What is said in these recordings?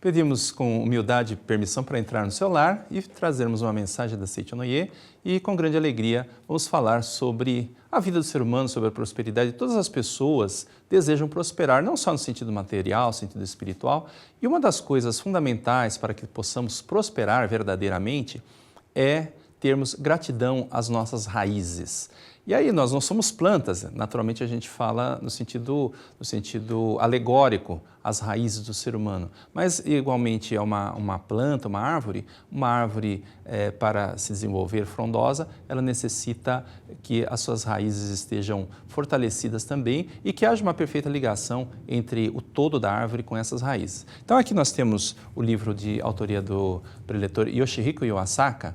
Pedimos com humildade permissão para entrar no seu lar e trazermos uma mensagem da Seitianoye e com grande alegria vamos falar sobre a vida do ser humano, sobre a prosperidade. Todas as pessoas desejam prosperar, não só no sentido material, no sentido espiritual. E uma das coisas fundamentais para que possamos prosperar verdadeiramente é termos gratidão às nossas raízes. E aí nós não somos plantas, naturalmente a gente fala no sentido alegórico, as raízes do ser humano, mas igualmente é uma planta, uma árvore para se desenvolver frondosa, ela necessita que as suas raízes estejam fortalecidas também e que haja uma perfeita ligação entre o todo da árvore com essas raízes. Então aqui nós temos o livro de autoria do preletor Yoshihiko Iwasaka,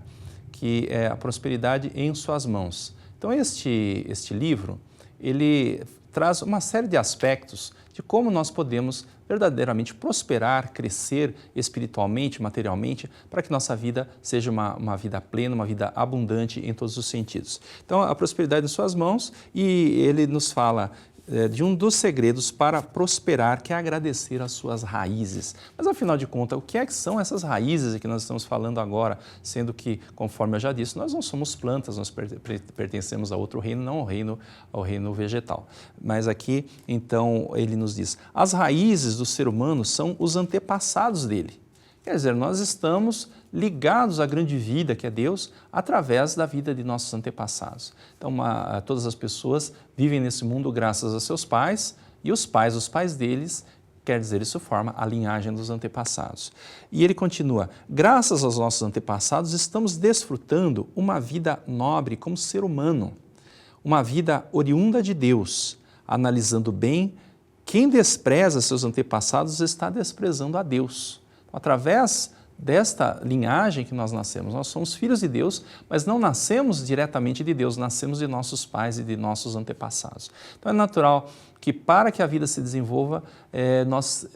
que é A Prosperidade em Suas Mãos. Então este livro, ele traz uma série de aspectos de como nós podemos verdadeiramente prosperar, crescer espiritualmente, materialmente, para que nossa vida seja uma vida plena, uma vida abundante em todos os sentidos. Então, a prosperidade em suas mãos, e ele nos fala de um dos segredos para prosperar, que é agradecer as suas raízes. Mas, afinal de contas, o que é que são essas raízes que nós estamos falando agora? Sendo que, conforme eu já disse, nós não somos plantas, nós pertencemos a outro reino, não ao reino vegetal. Mas aqui, então, ele nos diz, as raízes do ser humano são os antepassados dele. Quer dizer, nós estamos ligados à grande vida que é Deus através da vida de nossos antepassados. Então, todas as pessoas vivem nesse mundo graças a seus pais e os pais deles, quer dizer, isso forma a linhagem dos antepassados. E ele continua, graças aos nossos antepassados estamos desfrutando uma vida nobre como ser humano, uma vida oriunda de Deus, analisando bem, quem despreza seus antepassados está desprezando a Deus. Através desta linhagem que nós nascemos, nós somos filhos de Deus, mas não nascemos diretamente de Deus, nascemos de nossos pais e de nossos antepassados. Então é natural que para que a vida se desenvolva, nós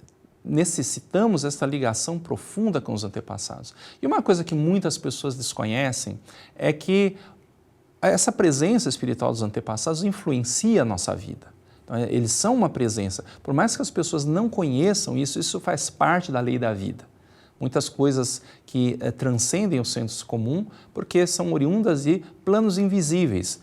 necessitamos esta ligação profunda com os antepassados. E uma coisa que muitas pessoas desconhecem é que essa presença espiritual dos antepassados influencia a nossa vida. Então, eles são uma presença. Por mais que as pessoas não conheçam isso, isso faz parte da lei da vida. Muitas coisas que transcendem o senso comum, porque são oriundas de planos invisíveis,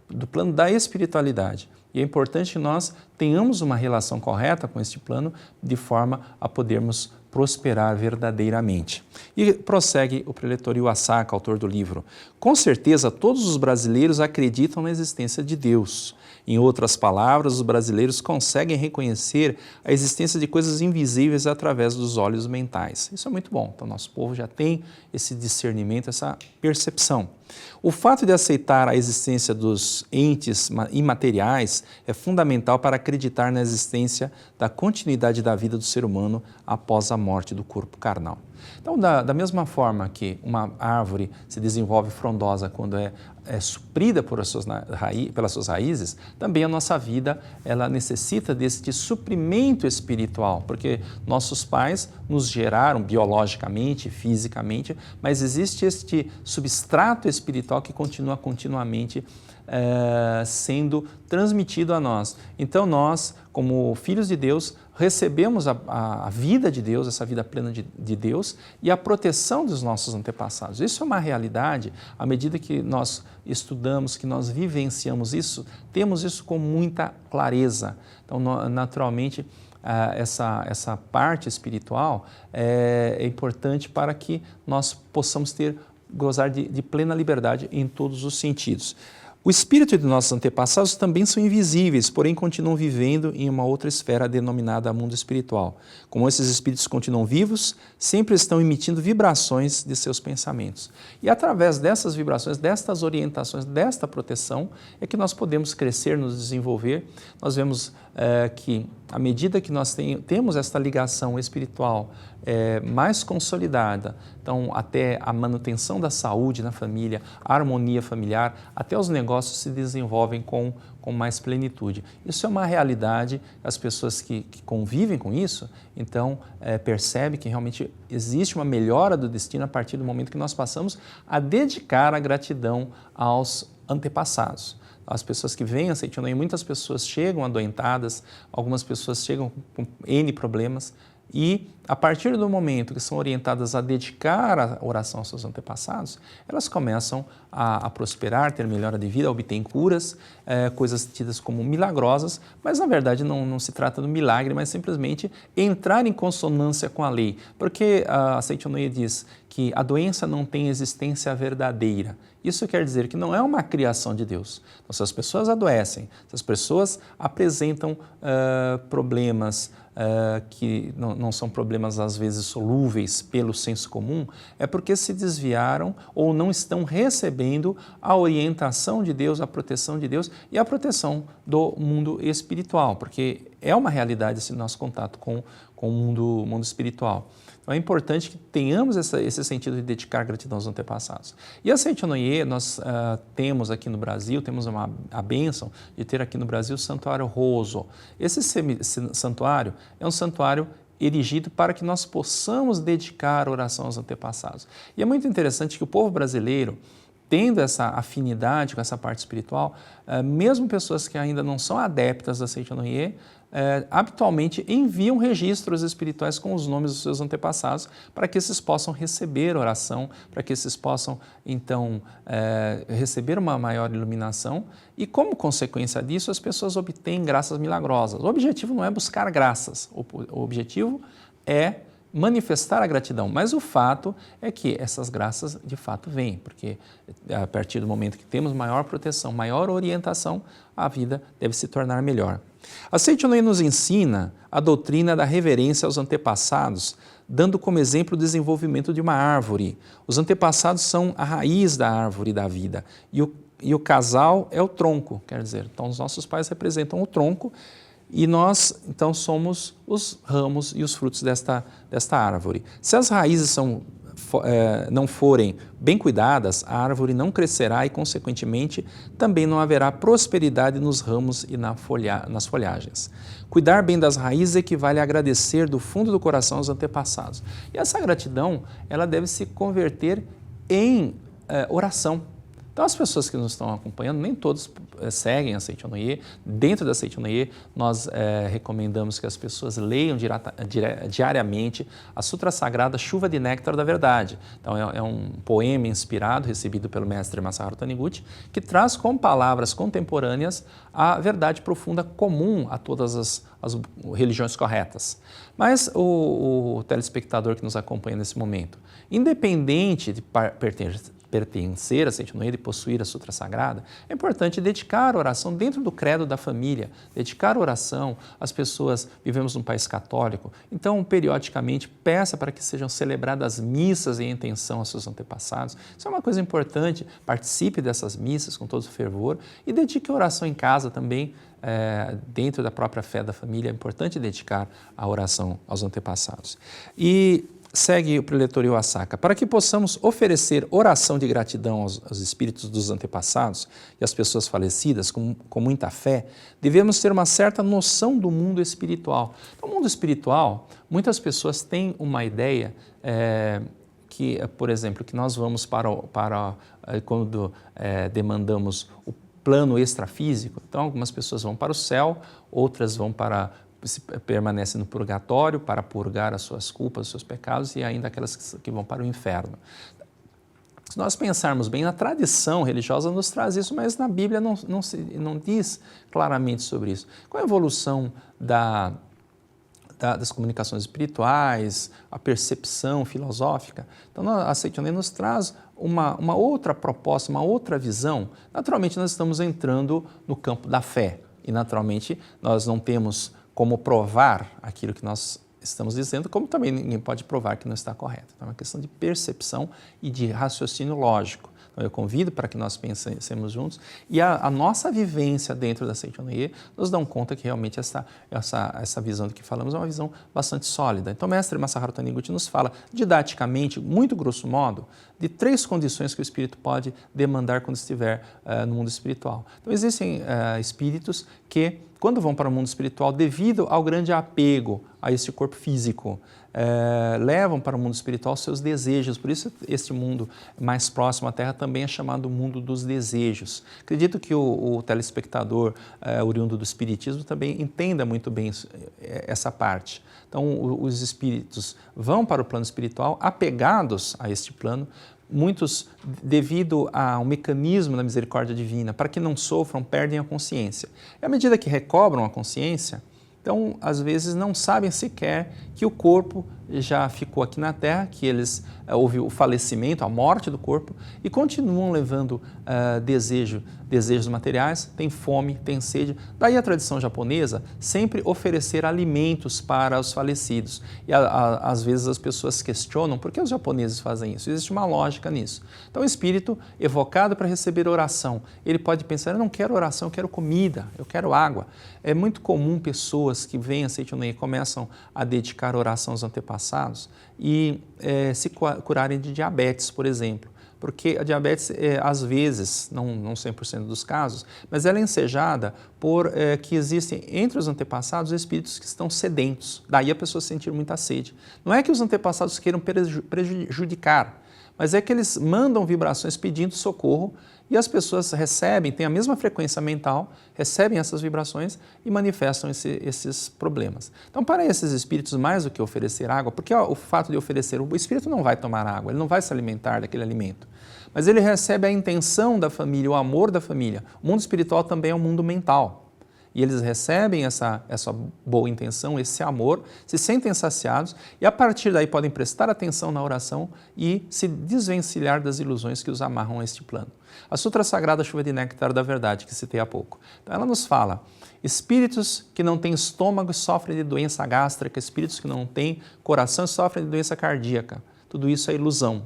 do plano da espiritualidade. E é importante que nós tenhamos uma relação correta com este plano, de forma a podermos prosperar verdadeiramente. E prossegue o preletor Iwasaka, autor do livro. Com certeza, todos os brasileiros acreditam na existência de Deus. Em outras palavras, os brasileiros conseguem reconhecer a existência de coisas invisíveis através dos olhos mentais. Isso é muito bom. Então, nosso povo já tem esse discernimento, essa percepção. O fato de aceitar a existência dos entes imateriais é fundamental para acreditar na existência da continuidade da vida do ser humano após a morte do corpo carnal. Então, da mesma forma que uma árvore se desenvolve frondosa quando é suprida pelas suas raízes, também a nossa vida ela necessita deste suprimento espiritual, porque nossos pais nos geraram biologicamente, fisicamente, mas existe este substrato espiritual que continua continuamente sendo transmitido a nós. Então nós, como filhos de Deus, recebemos a vida de Deus, essa vida plena de Deus e a proteção dos nossos antepassados. Isso é uma realidade, à medida que nós estudamos, que nós vivenciamos isso, temos isso com muita clareza. Então, naturalmente, essa parte espiritual é importante para que nós possamos gozar de plena liberdade em todos os sentidos. O espírito de nossos antepassados também são invisíveis, porém continuam vivendo em uma outra esfera denominada mundo espiritual. Como esses espíritos continuam vivos, sempre estão emitindo vibrações de seus pensamentos. E através dessas vibrações, destas orientações, desta proteção, é que nós podemos crescer, nos desenvolver. Nós vemos que, à medida que nós temos esta ligação espiritual mais consolidada, então até a manutenção da saúde na família, a harmonia familiar, até os negócios se desenvolvem com mais plenitude. Isso é uma realidade, as pessoas que convivem com isso, então percebem que realmente existe uma melhora do destino a partir do momento que nós passamos a dedicar a gratidão aos antepassados. As pessoas que vêm aceitando, muitas pessoas chegam adoentadas, algumas pessoas chegam com N problemas, E a partir do momento que são orientadas a dedicar a oração aos seus antepassados, elas começam a prosperar, ter melhora de vida, obter curas, coisas tidas como milagrosas, mas na verdade não se trata do milagre, mas simplesmente entrar em consonância com a lei. Porque a Seichonoye diz que a doença não tem existência verdadeira. Isso quer dizer que não é uma criação de Deus. Então, se as pessoas adoecem, se as pessoas apresentam problemas que não são problemas às vezes solúveis pelo senso comum, é porque se desviaram ou não estão recebendo a orientação de Deus, a proteção de Deus e a proteção do mundo espiritual, porque é uma realidade esse nosso contato com o mundo espiritual. Então é importante que tenhamos esse sentido de dedicar gratidão aos antepassados. E a Seichonoye, nós temos aqui no Brasil, temos a bênção de ter aqui no Brasil o Santuário Roso. Esse santuário é um santuário erigido para que nós possamos dedicar oração aos antepassados. E é muito interessante que o povo brasileiro, tendo essa afinidade com essa parte espiritual, mesmo pessoas que ainda não são adeptas da Seichonoye, habitualmente enviam registros espirituais com os nomes dos seus antepassados para que esses possam receber oração, para que esses possam, então, receber uma maior iluminação e, como consequência disso, as pessoas obtêm graças milagrosas. O objetivo não é buscar graças, o objetivo é manifestar a gratidão, mas o fato é que essas graças de fato vêm, porque a partir do momento que temos maior proteção, maior orientação, a vida deve se tornar melhor. A Seichonoye nos ensina a doutrina da reverência aos antepassados, dando como exemplo o desenvolvimento de uma árvore. Os antepassados são a raiz da árvore da vida e o casal é o tronco, quer dizer, então os nossos pais representam o tronco e nós, então, somos os ramos e os frutos desta árvore. Se as raízes não forem bem cuidadas, a árvore não crescerá e, consequentemente, também não haverá prosperidade nos ramos e nas folhagens. Cuidar bem das raízes equivale a agradecer do fundo do coração aos antepassados. E essa gratidão, ela deve se converter em oração. Então, as pessoas que nos estão acompanhando, nem todos seguem a Seichonoye. Dentro da Seichonoye, nós recomendamos que as pessoas leiam diariamente a Sutra Sagrada Chuva de Néctar da Verdade. Então, é um poema inspirado, recebido pelo mestre Masaharu Taniguchi, que traz com palavras contemporâneas a verdade profunda comum a todas as religiões corretas. Mas o telespectador que nos acompanha nesse momento, independente de pertencer a Seichonoye, de possuir a Sutra Sagrada, é importante dedicar a oração dentro do credo da família, dedicar a oração. As pessoas, vivemos num país católico, então periodicamente peça para que sejam celebradas missas em intenção aos seus antepassados. Isso é uma coisa importante, participe dessas missas com todo o fervor e dedique a oração em casa também, dentro da própria fé da família. É importante dedicar a oração aos antepassados. E segue o preletor Iwasaka. Para que possamos oferecer oração de gratidão aos espíritos dos antepassados e às pessoas falecidas com muita fé, devemos ter uma certa noção do mundo espiritual. No mundo espiritual, muitas pessoas têm uma ideia que, por exemplo, que nós vamos para quando demandamos o plano extrafísico. Então, algumas pessoas vão para o céu, outras permanecem no purgatório para purgar as suas culpas, os seus pecados, e ainda aquelas que vão para o inferno. Se nós pensarmos bem, a tradição religiosa nos traz isso, mas na Bíblia não diz claramente sobre isso. Qual é a evolução das comunicações espirituais, a percepção filosófica? Então, a Seichonoye nos traz uma outra proposta, uma outra visão. Naturalmente, nós estamos entrando no campo da fé e, naturalmente, nós não temos como provar aquilo que nós estamos dizendo, como também ninguém pode provar que não está correto. Então, é uma questão de percepção e de raciocínio lógico. Então, eu convido para que nós pensemos juntos e a nossa vivência dentro da Seichonoye nos dá conta que realmente essa visão de que falamos é uma visão bastante sólida. Então, o mestre Masaharu Taniguchi nos fala didaticamente, muito grosso modo, de 3 condições que o espírito pode demandar quando estiver no mundo espiritual. Então, existem espíritos que quando vão para o mundo espiritual, devido ao grande apego a este corpo físico, levam para o mundo espiritual seus desejos. Por isso, este mundo mais próximo à Terra também é chamado mundo dos desejos. Acredito que o telespectador oriundo do Espiritismo também entenda muito bem essa parte. Então, os espíritos vão para o plano espiritual apegados a este plano, muitos, devido a um mecanismo da misericórdia divina, para que não sofram, perdem a consciência. E à medida que recobram a consciência, então, às vezes, não sabem sequer que o corpo já ficou aqui na Terra, que houve o falecimento, a morte do corpo, e continuam levando desejos materiais, têm fome, têm sede. Daí a tradição japonesa sempre oferecer alimentos para os falecidos. E às vezes as pessoas questionam por que os japoneses fazem isso. Existe uma lógica nisso. Então, o espírito evocado para receber oração, ele pode pensar, eu não quero oração, eu quero comida, eu quero água. É muito comum pessoas que vêm a Seichonoye e começam a dedicar oração aos antepassados e se curarem de diabetes, por exemplo. Porque a diabetes, às vezes, não 100% dos casos, mas ela é ensejada por que existem entre os antepassados espíritos que estão sedentos. Daí a pessoa sentir muita sede. Não é que os antepassados queiram prejudicar, mas é que eles mandam vibrações pedindo socorro e as pessoas recebem, têm a mesma frequência mental, recebem essas vibrações e manifestam esses problemas. Então, para esses espíritos, mais do que oferecer água, porque o fato de oferecer, o espírito não vai tomar água, ele não vai se alimentar daquele alimento, mas ele recebe a intenção da família, o amor da família. O mundo espiritual também é um mundo mental. E eles recebem essa boa intenção, esse amor, se sentem saciados e a partir daí podem prestar atenção na oração e se desvencilhar das ilusões que os amarram a este plano. A Sutra Sagrada Chuva de Néctar da Verdade, que citei há pouco, então ela nos fala, espíritos que não têm estômago sofrem de doença gástrica, espíritos que não têm coração sofrem de doença cardíaca. Tudo isso é ilusão.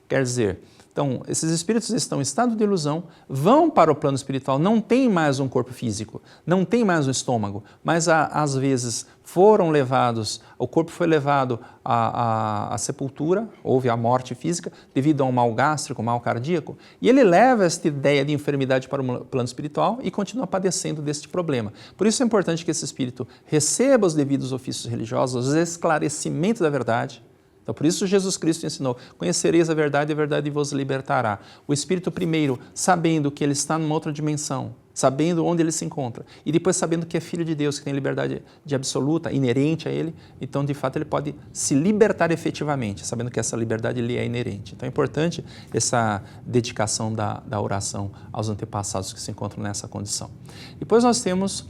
Quer dizer, então, esses espíritos estão em estado de ilusão, vão para o plano espiritual, não tem mais um corpo físico, não tem mais um estômago, mas às vezes foram levados, o corpo foi levado à sepultura, houve a morte física devido a um mal gástrico, um mal cardíaco, e ele leva esta ideia de enfermidade para o plano espiritual e continua padecendo deste problema. Por isso é importante que esse espírito receba os devidos ofícios religiosos, os esclarecimentos da verdade. Então, por isso Jesus Cristo ensinou, conhecereis a verdade e a verdade vos libertará. O espírito primeiro, sabendo que ele está numa outra dimensão, sabendo onde ele se encontra, e depois sabendo que é filho de Deus, que tem liberdade de absoluta, inerente a ele, então, de fato, ele pode se libertar efetivamente, sabendo que essa liberdade lhe é inerente. Então, é importante essa dedicação da oração aos antepassados que se encontram nessa condição. Depois nós temos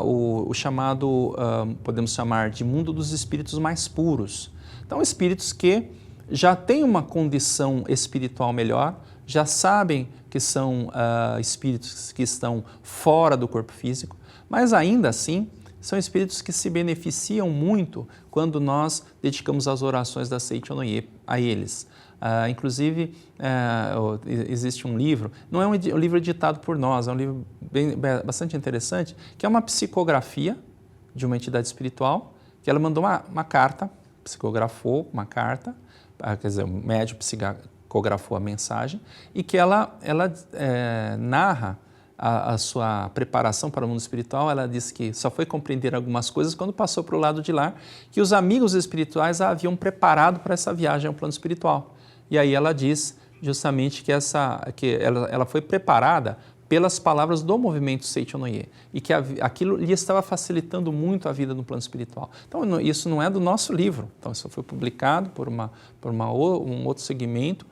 o chamado, podemos chamar de mundo dos espíritos mais puros. Então, espíritos que já têm uma condição espiritual melhor, já sabem que são espíritos que estão fora do corpo físico, mas ainda assim são espíritos que se beneficiam muito quando nós dedicamos as orações da Seichonoye a eles. Inclusive, existe um livro, não é um livro editado por nós, é um livro bastante interessante, que é uma psicografia de uma entidade espiritual, que ela mandou uma carta, psicografou uma carta, quer dizer, o médium psicografou a mensagem, e que ela narra a sua preparação para o mundo espiritual. Ela diz que só foi compreender algumas coisas quando passou para o lado de lá, que os amigos espirituais a haviam preparado para essa viagem ao plano espiritual. E aí ela diz justamente que ela foi preparada pelas palavras do movimento Seichonoye e que aquilo lhe estava facilitando muito a vida no plano espiritual. Então, isso não é do nosso livro, então isso foi publicado por um outro segmento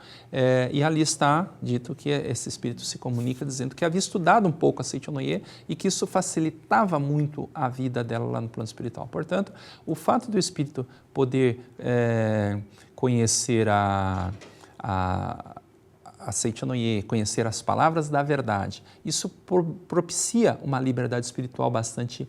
e ali está dito que esse espírito se comunica dizendo que havia estudado um pouco a Seichonoye e que isso facilitava muito a vida dela lá no plano espiritual. Portanto, o fato do espírito poder conhecer a Seichonoye, conhecer as palavras da verdade, isso propicia uma liberdade espiritual bastante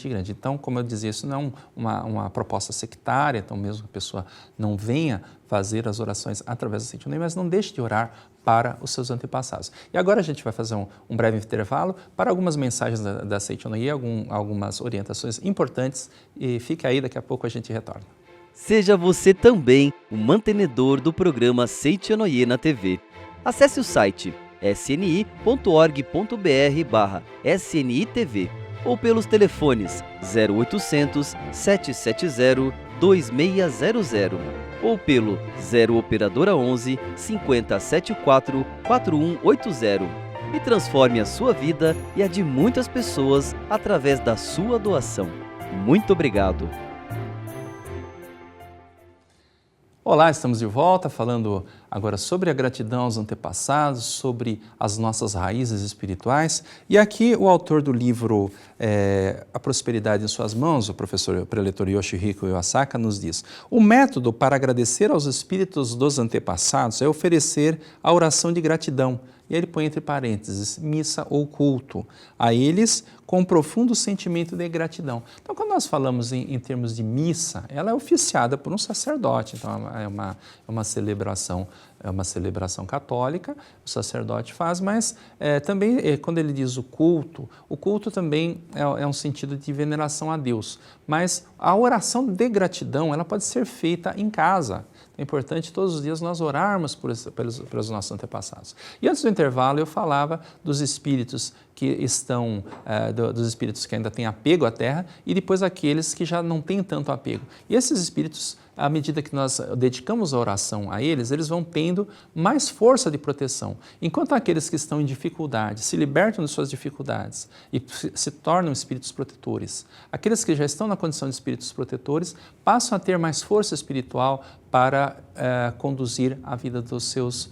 grande. Então, como eu dizia, isso não é uma proposta sectária, então mesmo que a pessoa não venha fazer as orações através da Seichonoye, mas não deixe de orar para os seus antepassados. E agora a gente vai fazer um breve intervalo para algumas mensagens da Seichonoye, algumas orientações importantes, e fique aí, daqui a pouco a gente retorna. Seja você também o mantenedor do programa Seichonoye na TV. Acesse o site sni.org.br/snitv ou pelos telefones 0800 770 2600 ou pelo 0 operadora 11 5074 4180 e transforme a sua vida e a de muitas pessoas através da sua doação. Muito obrigado! Olá, estamos de volta falando agora sobre a gratidão aos antepassados, sobre as nossas raízes espirituais. E aqui o autor do livro A Prosperidade em Suas Mãos, o professor preletor Yoshihiko Iwasaka, nos diz: o método para agradecer aos espíritos dos antepassados é oferecer a oração de gratidão. E aí ele põe entre parênteses, missa ou culto, a eles com um profundo sentimento de gratidão. Então, quando nós falamos em termos de missa, ela é oficiada por um sacerdote, então é uma celebração católica, o sacerdote faz, mas também quando ele diz o culto também é um sentido de veneração a Deus, mas a oração de gratidão, ela pode ser feita em casa. É importante todos os dias nós orarmos pelos nossos antepassados. E antes do intervalo eu falava dos espíritos que estão, dos espíritos que ainda têm apego à Terra e depois aqueles que já não têm tanto apego. E esses espíritos, à medida que nós dedicamos a oração a eles, eles vão tendo mais força de proteção. Enquanto aqueles que estão em dificuldade se libertam de suas dificuldades e se tornam espíritos protetores. Aqueles que já estão na condição de espíritos protetores passam a ter mais força espiritual para conduzir a vida dos seus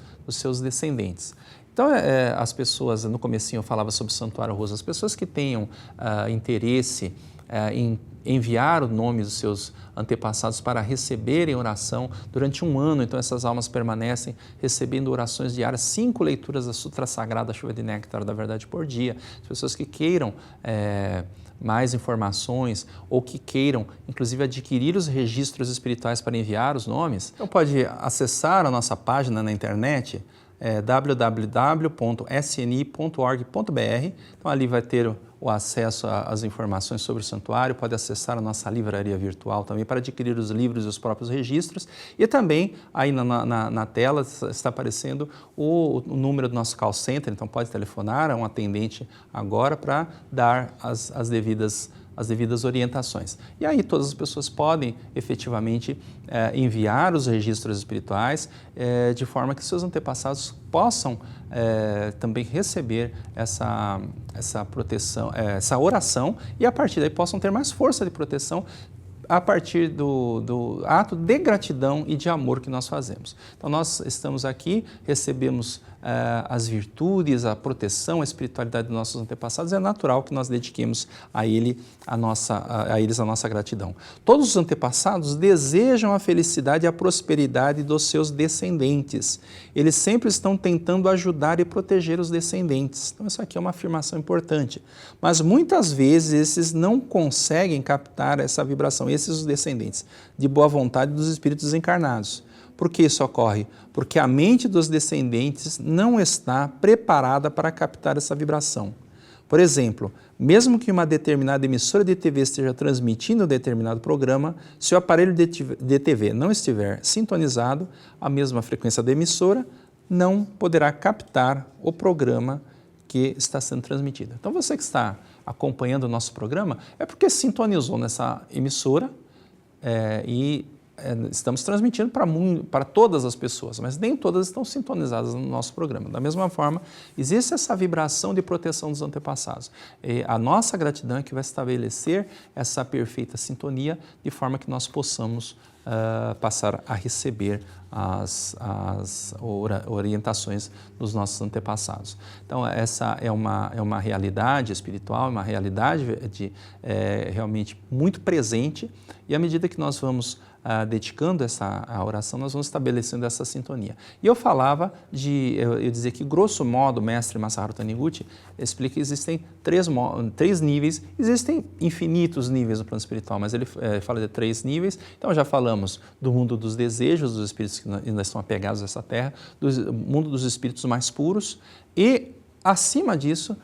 descendentes. Então, as pessoas, no comecinho eu falava sobre o Santuário Rosa, as pessoas que tenham interesse em enviar o nome dos seus antepassados para receberem oração durante um ano, então essas almas permanecem recebendo orações diárias, 5 leituras da Sutra Sagrada, Chuva de Néctar da Verdade por dia. As pessoas que queiram mais informações ou que queiram, inclusive, adquirir os registros espirituais para enviar os nomes, então pode acessar a nossa página na internet, www.sni.org.br. Então ali vai ter o acesso às informações sobre o santuário, pode acessar a nossa livraria virtual também para adquirir os livros e os próprios registros. E também aí na tela está aparecendo o número do nosso call center, então pode telefonar a um atendente agora para dar as devidas orientações. E aí todas as pessoas podem efetivamente enviar os registros espirituais de forma que seus antepassados possam também receber essa proteção, essa oração e a partir daí possam ter mais força de proteção a partir do ato de gratidão e de amor que nós fazemos. Então nós estamos aqui, recebemos as virtudes, a proteção, a espiritualidade dos nossos antepassados, é natural que nós dediquemos a eles a nossa gratidão. Todos os antepassados desejam a felicidade e a prosperidade dos seus descendentes. Eles sempre estão tentando ajudar e proteger os descendentes. Então isso aqui é uma afirmação importante. Mas muitas vezes esses não conseguem captar essa vibração, esses os descendentes, de boa vontade dos espíritos encarnados. Por que isso ocorre? Porque a mente dos descendentes não está preparada para captar essa vibração. Por exemplo, mesmo que uma determinada emissora de TV esteja transmitindo um determinado programa, se o aparelho de TV não estiver sintonizado, a mesma frequência da emissora não poderá captar o programa que está sendo transmitido. Então você que está acompanhando o nosso programa é porque sintonizou nessa emissora e estamos transmitindo para todas as pessoas, mas nem todas estão sintonizadas no nosso programa. Da mesma forma, existe essa vibração de proteção dos antepassados. E a nossa gratidão é que vai estabelecer essa perfeita sintonia de forma que nós possamos passar a receber as orientações dos nossos antepassados. Então, essa é uma realidade espiritual, uma realidade realmente muito presente e à medida que nós vamos dedicando a oração, nós vamos estabelecendo essa sintonia. E eu falava eu dizia que, grosso modo, o mestre Masaharu Taniguchi explica que existem três níveis, existem infinitos níveis no plano espiritual, mas ele fala de 3 níveis. Então já falamos do mundo dos desejos, dos espíritos que ainda estão apegados a essa terra, do mundo dos espíritos mais puros e, acima disso,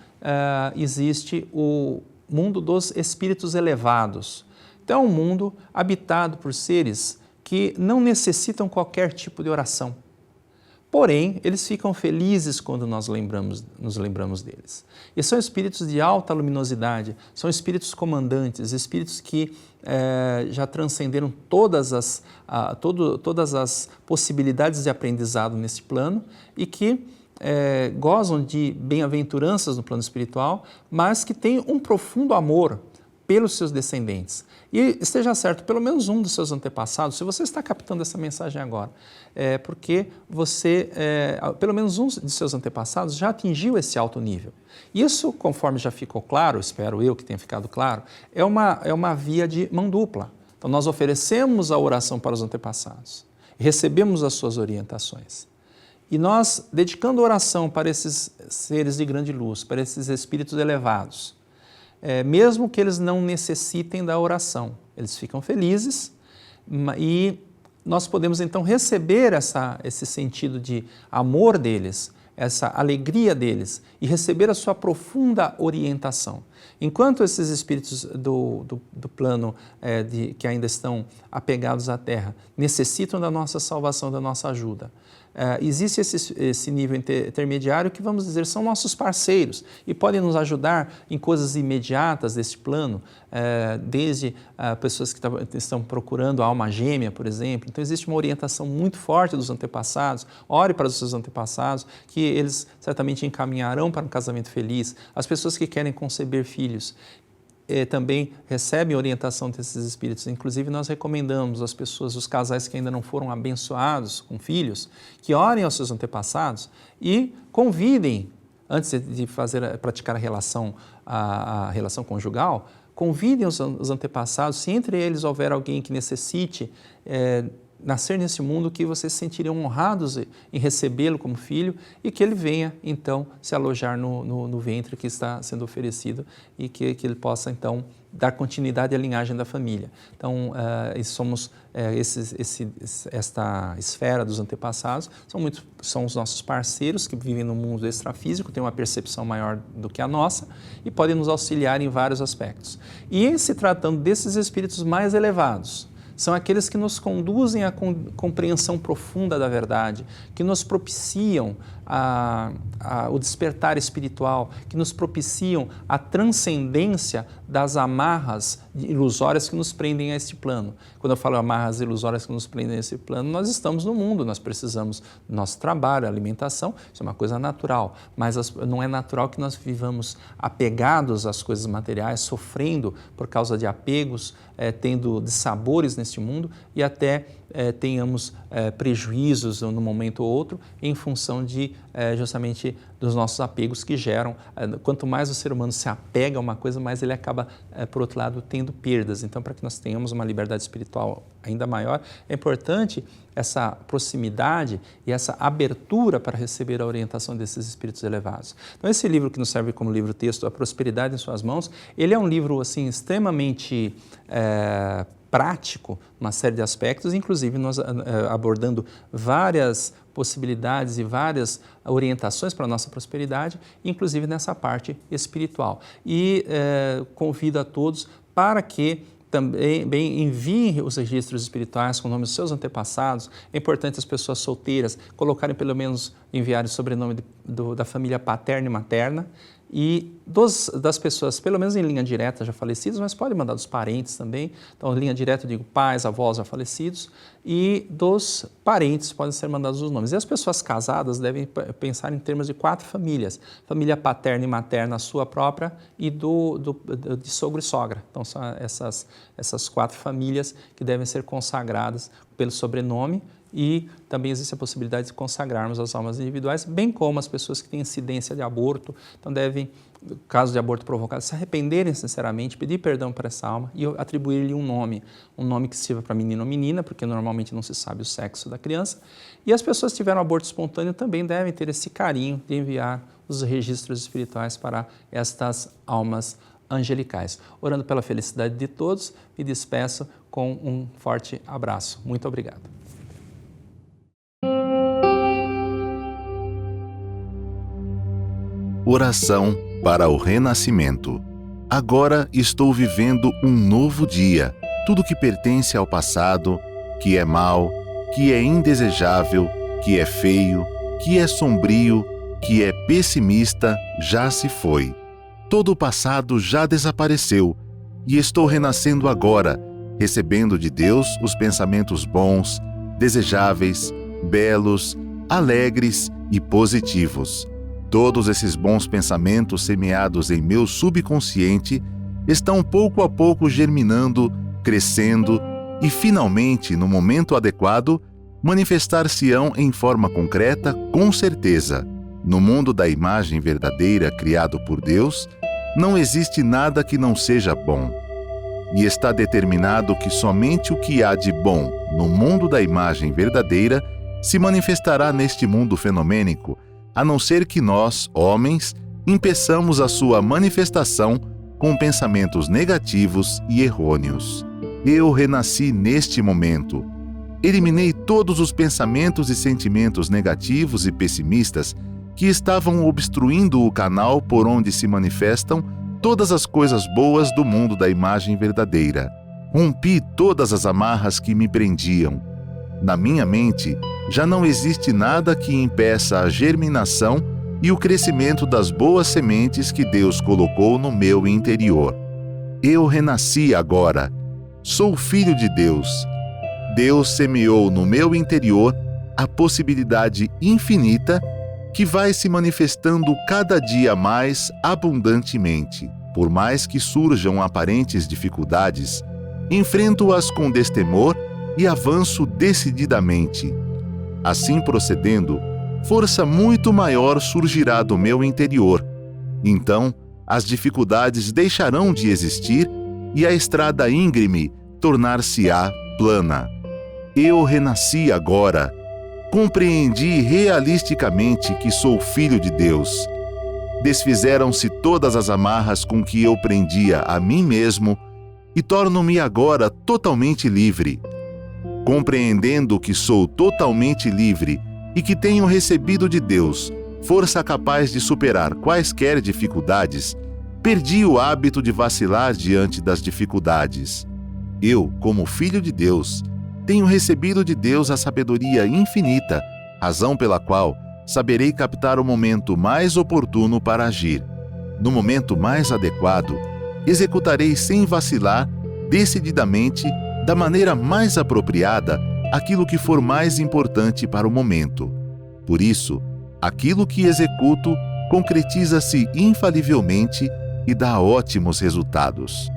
existe o mundo dos espíritos elevados. Então é um mundo habitado por seres que não necessitam qualquer tipo de oração. Porém, eles ficam felizes quando nos lembramos deles. E são espíritos de alta luminosidade, são espíritos comandantes, espíritos que já transcenderam todas as possibilidades de aprendizado nesse plano e que gozam de bem-aventuranças no plano espiritual, mas que têm um profundo amor pelos seus descendentes. E esteja certo, pelo menos um dos seus antepassados, se você está captando essa mensagem agora, porque pelo menos um de seus antepassados já atingiu esse alto nível. Isso, conforme já ficou claro, espero eu que tenha ficado claro, é uma via de mão dupla. Então nós oferecemos a oração para os antepassados, recebemos as suas orientações. E nós, dedicando oração para esses seres de grande luz, para esses espíritos elevados, mesmo que eles não necessitem da oração, eles ficam felizes e nós podemos então receber esse sentido de amor deles, essa alegria deles e receber a sua profunda orientação. Enquanto esses espíritos do plano que ainda estão apegados à Terra necessitam da nossa salvação, da nossa ajuda, existe esse nível intermediário que, vamos dizer, são nossos parceiros e podem nos ajudar em coisas imediatas deste plano, desde pessoas que estão procurando a alma gêmea, por exemplo. Então existe uma orientação muito forte dos antepassados. Ore para os seus antepassados, que eles certamente encaminharão para um casamento feliz. As pessoas que querem conceber filhos também recebem orientação desses espíritos. Inclusive, nós recomendamos às pessoas, os casais que ainda não foram abençoados com filhos, que orem aos seus antepassados e convidem, antes de praticar a relação conjugal, convidem os antepassados, se entre eles houver alguém que necessite nascer nesse mundo, que vocês se sentiriam honrados em recebê-lo como filho e que ele venha, então, se alojar no ventre que está sendo oferecido e que ele possa, então, dar continuidade à linhagem da família. Então, esta esfera dos antepassados são os nossos parceiros que vivem no mundo extrafísico, têm uma percepção maior do que a nossa e podem nos auxiliar em vários aspectos. E em se tratando desses espíritos mais elevados, são aqueles que nos conduzem à compreensão profunda da verdade, que nos propiciam o despertar espiritual, que nos propiciam a transcendência das amarras ilusórias que nos prendem a este plano. Quando eu falo amarras ilusórias que nos prendem a este plano, nós estamos no mundo, nós precisamos do nosso trabalho, alimentação, isso é uma coisa natural, mas não é natural que nós vivamos apegados às coisas materiais, sofrendo por causa de apegos, tendo dissabores neste mundo e até tenhamos prejuízos num momento ou outro em função de justamente dos nossos apegos que geram. Quanto mais o ser humano se apega a uma coisa, mais ele acaba, por outro lado, tendo perdas. Então, para que nós tenhamos uma liberdade espiritual ainda maior, é importante essa proximidade e essa abertura para receber a orientação desses espíritos elevados. Então, esse livro que nos serve como livro-texto, A Prosperidade em Suas Mãos, ele é um livro assim, extremamente prático, uma série de aspectos, inclusive nós abordando várias possibilidades e várias orientações para a nossa prosperidade, inclusive nessa parte espiritual. E convido a todos para que também enviem os registros espirituais com o nome dos seus antepassados. É importante as pessoas solteiras colocarem, pelo menos, enviarem o sobrenome da família paterna e materna, e das pessoas, pelo menos em linha direta, já falecidas, mas pode mandar dos parentes também. Então, em linha direta, eu digo pais, avós já falecidos, e dos parentes podem ser mandados os nomes. E as pessoas casadas devem pensar em termos de 4 famílias: família paterna e materna, a sua própria, e de sogro e sogra. Então, são essas 4 famílias que devem ser consagradas pelo sobrenome. E também existe a possibilidade de consagrarmos as almas individuais, bem como as pessoas que têm incidência de aborto. Então devem, no caso de aborto provocado, se arrependerem sinceramente, pedir perdão para essa alma e atribuir-lhe um nome que sirva para menino ou menina, porque normalmente não se sabe o sexo da criança. E as pessoas que tiveram aborto espontâneo também devem ter esse carinho de enviar os registros espirituais para estas almas angelicais. Orando pela felicidade de todos, me despeço com um forte abraço. Muito obrigado. Oração para o renascimento. Agora estou vivendo um novo dia. Tudo que pertence ao passado, que é mau, que é indesejável, que é feio, que é sombrio, que é pessimista, já se foi. Todo o passado já desapareceu e estou renascendo agora, recebendo de Deus os pensamentos bons, desejáveis, belos, alegres e positivos. Todos esses bons pensamentos semeados em meu subconsciente estão pouco a pouco germinando, crescendo e, finalmente, no momento adequado, manifestar-se-ão em forma concreta, com certeza. No mundo da imagem verdadeira criado por Deus, não existe nada que não seja bom. E está determinado que somente o que há de bom no mundo da imagem verdadeira se manifestará neste mundo fenomênico, a não ser que nós, homens, impeçamos a sua manifestação com pensamentos negativos e errôneos. Eu renasci neste momento. Eliminei todos os pensamentos e sentimentos negativos e pessimistas que estavam obstruindo o canal por onde se manifestam todas as coisas boas do mundo da imagem verdadeira. Rompi todas as amarras que me prendiam. Na minha mente, já não existe nada que impeça a germinação e o crescimento das boas sementes que Deus colocou no meu interior. Eu renasci agora. Sou filho de Deus. Deus semeou no meu interior a possibilidade infinita que vai se manifestando cada dia mais abundantemente. Por mais que surjam aparentes dificuldades, enfrento-as com destemor e avanço decididamente. Assim procedendo, força muito maior surgirá do meu interior. Então, as dificuldades deixarão de existir e a estrada íngreme tornar-se-á plana. Eu renasci agora. Compreendi realisticamente que sou filho de Deus. Desfizeram-se todas as amarras com que eu prendia a mim mesmo e torno-me agora totalmente livre. Compreendendo que sou totalmente livre e que tenho recebido de Deus força capaz de superar quaisquer dificuldades, perdi o hábito de vacilar diante das dificuldades. Eu, como filho de Deus, tenho recebido de Deus a sabedoria infinita, razão pela qual saberei captar o momento mais oportuno para agir. No momento mais adequado, executarei sem vacilar, decididamente, da maneira mais apropriada, aquilo que for mais importante para o momento. Por isso, aquilo que executo concretiza-se infalivelmente e dá ótimos resultados.